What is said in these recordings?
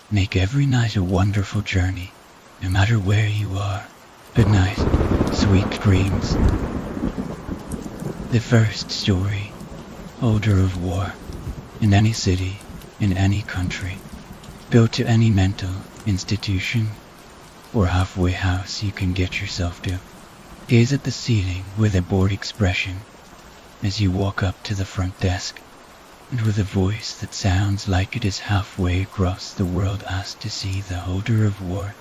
Make every night a wonderful journey, no matter where you are. Good night, sweet dreams. The first story, odor of war. In any city, in any country, go to any mental institution or halfway house you can get yourself to. Gaze at the ceiling with a bored expression as you walk up to the front desk, and with a voice that sounds like it is halfway across the world ask to see the odor of war.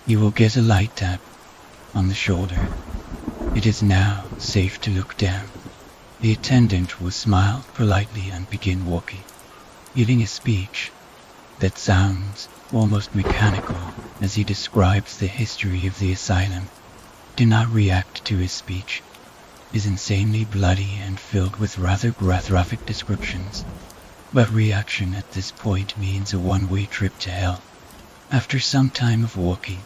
You will get a light tap on the shoulder. It is now safe to look down. The attendant will smile politely and begin walking, giving a speech that sounds almost mechanical as he describes the history of the asylum. Do not react to his speech. It is insanely bloody and filled with rather graphic descriptions, but reaction at this point means a one-way trip to hell. After some time of walking,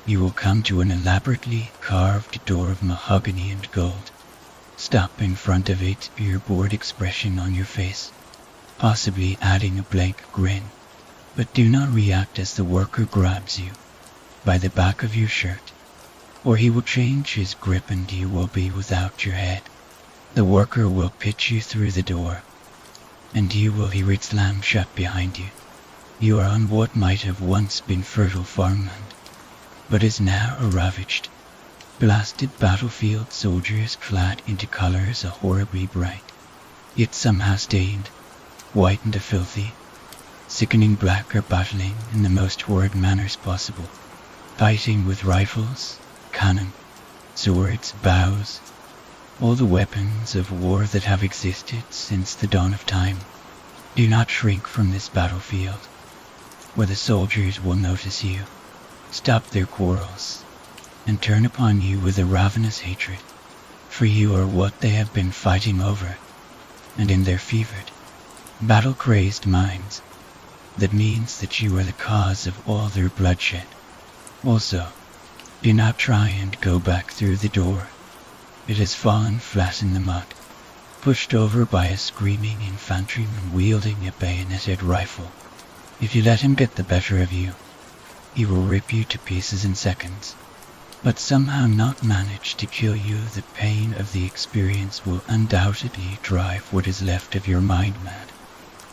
you will come to an elaborately carved door of mahogany and gold. Stop in front of it, your bored expression on your face, possibly adding a blank grin, but do not react as the worker grabs you by the back of your shirt, or he will change his grip and you will be without your head. The worker will pitch you through the door, and you will hear it slam shut behind you. You are on what might have once been fertile farmland, but is now a ravaged, blasted battlefield. Soldiers clad into colors horribly bright, yet somehow stained, white and filthy, sickening black, are battling in the most horrid manners possible, fighting with rifles, cannon, swords, bows, all the weapons of war that have existed since the dawn of time. Do not shrink from this battlefield, where the soldiers will notice you, stop their quarrels, and turn upon you with a ravenous hatred, for you are what they have been fighting over, and in their fevered, battle-crazed minds, that means that you are the cause of all their bloodshed. Also, do not try and go back through the door. It has fallen flat in the mud, pushed over by a screaming infantryman wielding a bayoneted rifle. If you let him get the better of you, he will rip you to pieces in seconds, but somehow not manage to kill you. The pain of the experience will undoubtedly drive what is left of your mind mad.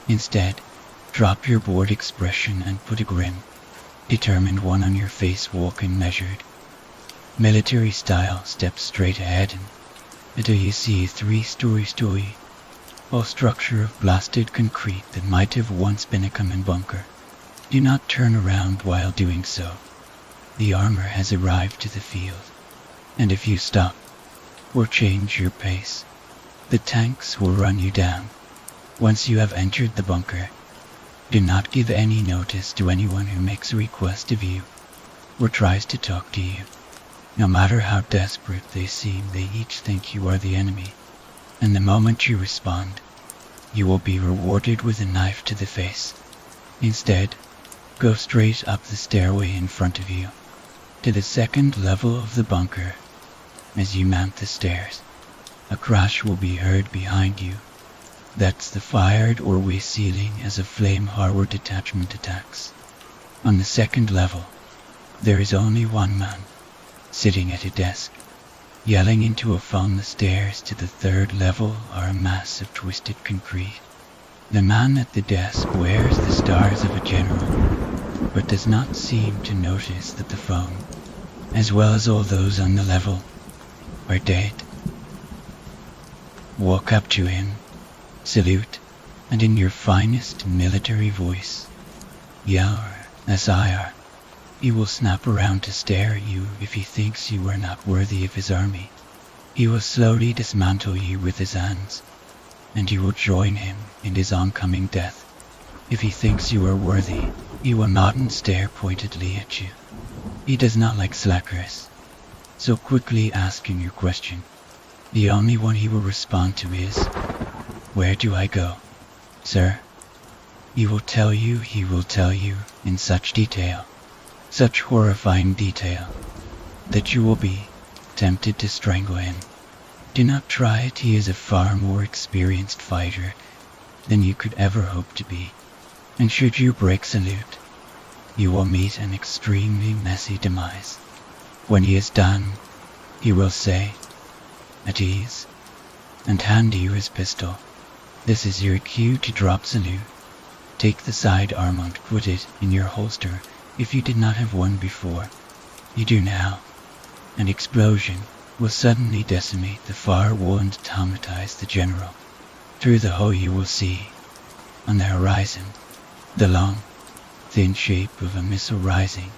Instead, drop your bored expression and put a grim, determined one on your face. Walk in measured, military style, step straight ahead until you see a 3-story all structure of blasted concrete that might have once been a common bunker. Do not turn around while doing so. The armor has arrived to the field, and if you stop or change your pace, the tanks will run you down. Once you have entered the bunker, do not give any notice to anyone who makes a request of you or tries to talk to you. No matter how desperate they seem, they each think you are the enemy, and the moment you respond, you will be rewarded with a knife to the face. Instead, go straight up the stairway in front of you, to the second level of the bunker. As you mount the stairs, a crash will be heard behind you. That's the fired doorway ceiling as a flame horror detachment attacks. On the second level, there is only one man, sitting at a desk, yelling into a phone. The stairs to the third level are a mass of twisted concrete. The man at the desk wears the stars of a general, but does not seem to notice that the phone, as well as all those on the level, are dead. Walk up to him, salute, and in your finest military voice, yell SIR. He will snap around to stare at you if he thinks you are not worthy of his army. He will slowly dismantle you with his hands, and you will join him in his oncoming death. If he thinks you are worthy, he will nod and stare pointedly at you. He does not like slackers, so quickly asking your question, the only one he will respond to is, "Where do I go, sir?" He will tell you in such detail, such horrifying detail, that you will be tempted to strangle him. Do not try it. He is a far more experienced fighter than you could ever hope to be, and should you break salute, you will meet an extremely messy demise. When he is done, he will say, "At ease," and hand you his pistol. This is your cue to drop salute. Take the sidearm and put it in your holster if you did not have one before. You do now. An explosion will suddenly decimate the far wall and traumatize the general. Through the hole you will see, on the horizon, the long, thin shape of a missile rising.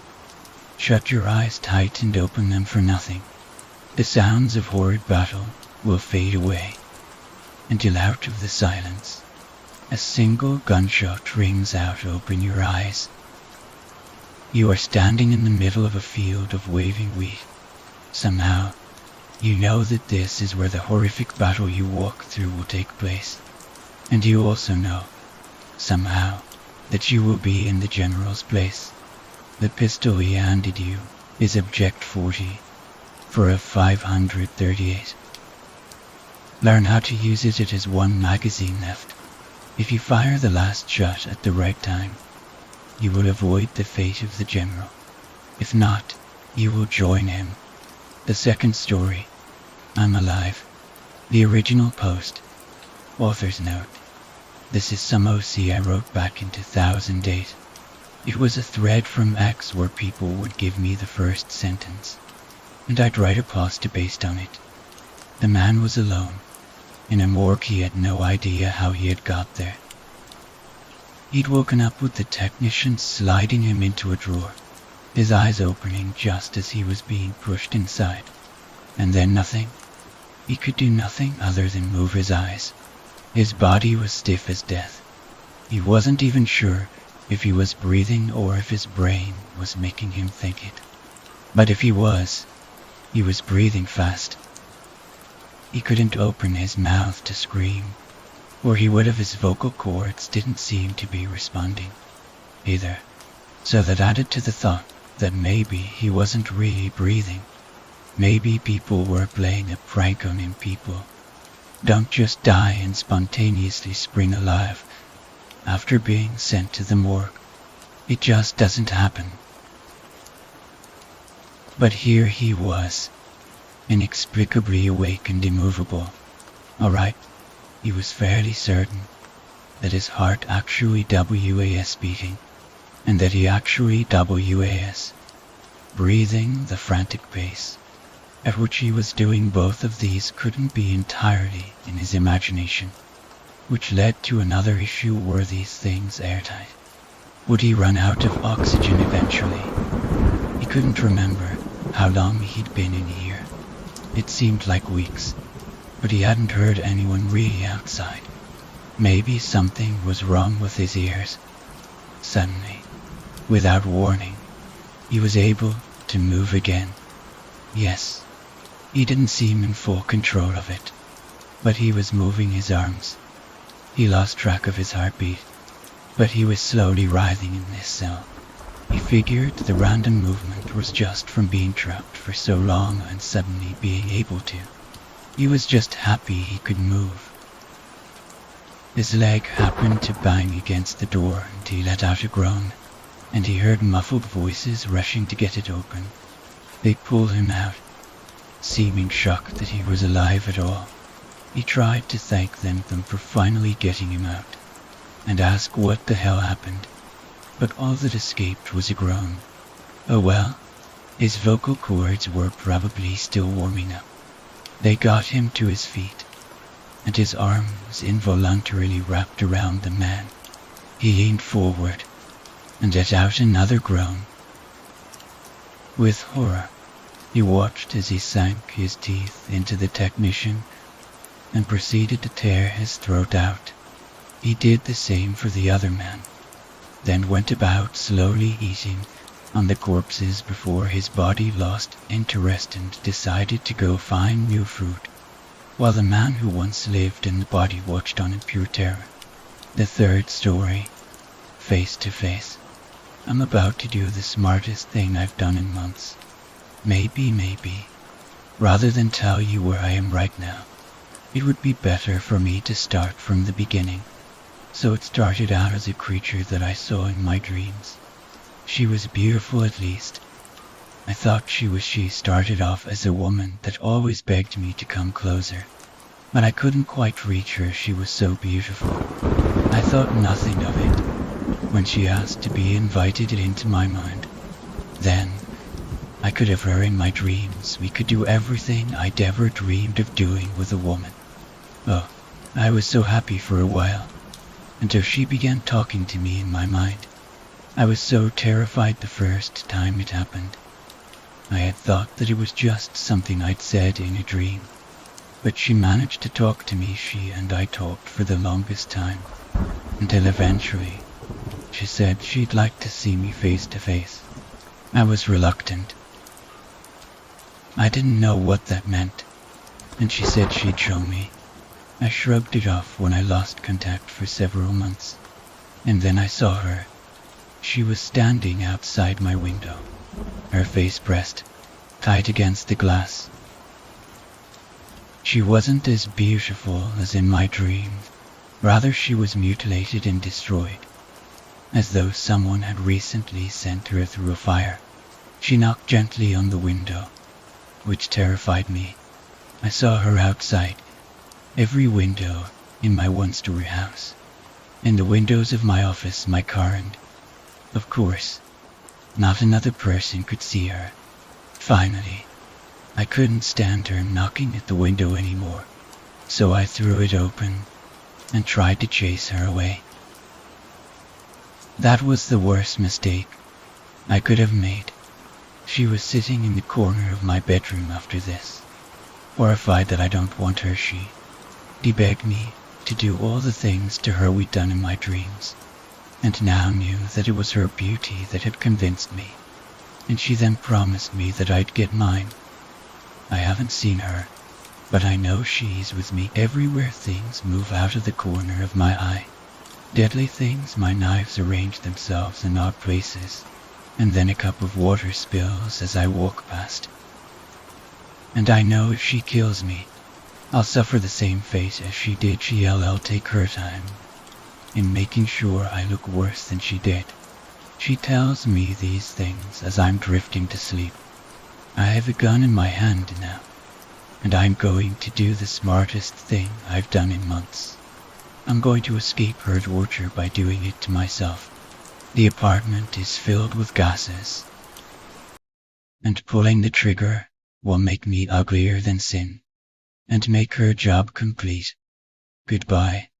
Shut your eyes tight and open them for nothing. The sounds of horrid battle will fade away, until out of the silence, a single gunshot rings out. Open your eyes. You are standing in the middle of a field of waving wheat. Somehow, you know that this is where the horrific battle you walk through will take place. And you also know, somehow, that you will be in the general's place. The pistol he handed you is Object 40 for a 538. Learn how to use it. It has one magazine left. If you fire the last shot at the right time, you will avoid the fate of the general. If not, you will join him. The second story, I'm Alive. The original post. Author's note. This is some OC I wrote back in 2008. It was a thread from X where people would give me the first sentence, and I'd write a post based on it. The man was alone. In a morgue. He had no idea how he had got there. He'd woken up with the technician sliding him into a drawer, his eyes opening just as he was being pushed inside. And then nothing. He could do nothing other than move his eyes. His body was stiff as death. He wasn't even sure if he was breathing or if his brain was making him think it. But if he was breathing fast. He couldn't open his mouth to scream, or he would have. His vocal cords didn't seem to be responding either, so that added to the thought that maybe he wasn't really breathing. Maybe people were playing a prank on him. People don't just die and spontaneously spring alive after being sent to the morgue. It just doesn't happen. But here he was, inexplicably awake and immovable. Alright, he was fairly certain that his heart actually was beating, and that he actually was breathing. The frantic pace at which he was doing both of these couldn't be entirely in his imagination, which led to another issue. Were these things airtight? Would he run out of oxygen eventually? He couldn't remember how long he'd been in here. It seemed like weeks, but he hadn't heard anyone really outside. Maybe something was wrong with his ears. Suddenly, without warning, he was able to move again. Yes, he didn't seem in full control of it, but he was moving his arms. He lost track of his heartbeat, but he was slowly writhing in this cell. He figured the random movement was just from being trapped for so long and suddenly being able to. He was just happy he could move. His leg happened to bang against the door and he let out a groan, and he heard muffled voices rushing to get it open. They pulled him out, seeming shocked that he was alive at all. He tried to thank them for finally getting him out, and ask what the hell happened, but all that escaped was a groan. Oh well, his vocal cords were probably still warming up. They got him to his feet, and his arms involuntarily wrapped around the man. He leaned forward and let out another groan. With horror, he watched as he sank his teeth into the technician and proceeded to tear his throat out. He did the same for the other man, then went about slowly eating on the corpses before his body lost interest and decided to go find new food, while the man who once lived in the body watched on in pure terror. The third story, face to face. I'm about to do the smartest thing I've done in months. Maybe, rather than tell you where I am right now, it would be better for me to start from the beginning. So it started out as a creature that I saw in my dreams. She was beautiful at least. I thought she started off as a woman that always begged me to come closer, but I couldn't quite reach her, she was so beautiful. I thought nothing of it when she asked to be invited into my mind. Then, I could have her in my dreams. We could do everything I'd ever dreamed of doing with a woman. Oh, I was so happy for a while, until she began talking to me in my mind. I was so terrified the first time it happened. I had thought that it was just something I'd said in a dream, but she managed to talk to me. She and I talked for the longest time, until eventually she said she'd like to see me face to face. I was reluctant. I didn't know what that meant, and she said she'd show me. I shrugged it off when I lost contact for several months, and then I saw her. She was standing outside my window, her face pressed tight against the glass. She wasn't as beautiful as in my dreams. Rather, she was mutilated and destroyed, as though someone had recently sent her through a fire. She knocked gently on the window, which terrified me. I saw her outside every window in my one-story house, in the windows of my office, my car, and, of course, not another person could see her. Finally, I couldn't stand her knocking at the window anymore, so I threw it open and tried to chase her away. That was the worst mistake I could have made. She was sitting in the corner of my bedroom after this, horrified that I don't want her. She begged me to do all the things to her we'd done in my dreams, and now knew that it was her beauty that had convinced me, and she then promised me that I'd get mine. I haven't seen her, but I know she's with me everywhere things move out of the corner of my eye. Deadly things, my knives arrange themselves in odd places, and then a cup of water spills as I walk past. And I know if she kills me, I'll suffer the same fate as she did. She'll take her time in making sure I look worse than she did. She tells me these things as I'm drifting to sleep. I have a gun in my hand now, and I'm going to do the smartest thing I've done in months. I'm going to escape her torture by doing it to myself. The apartment is filled with gases, and pulling the trigger will make me uglier than sin, and make her job complete. Goodbye.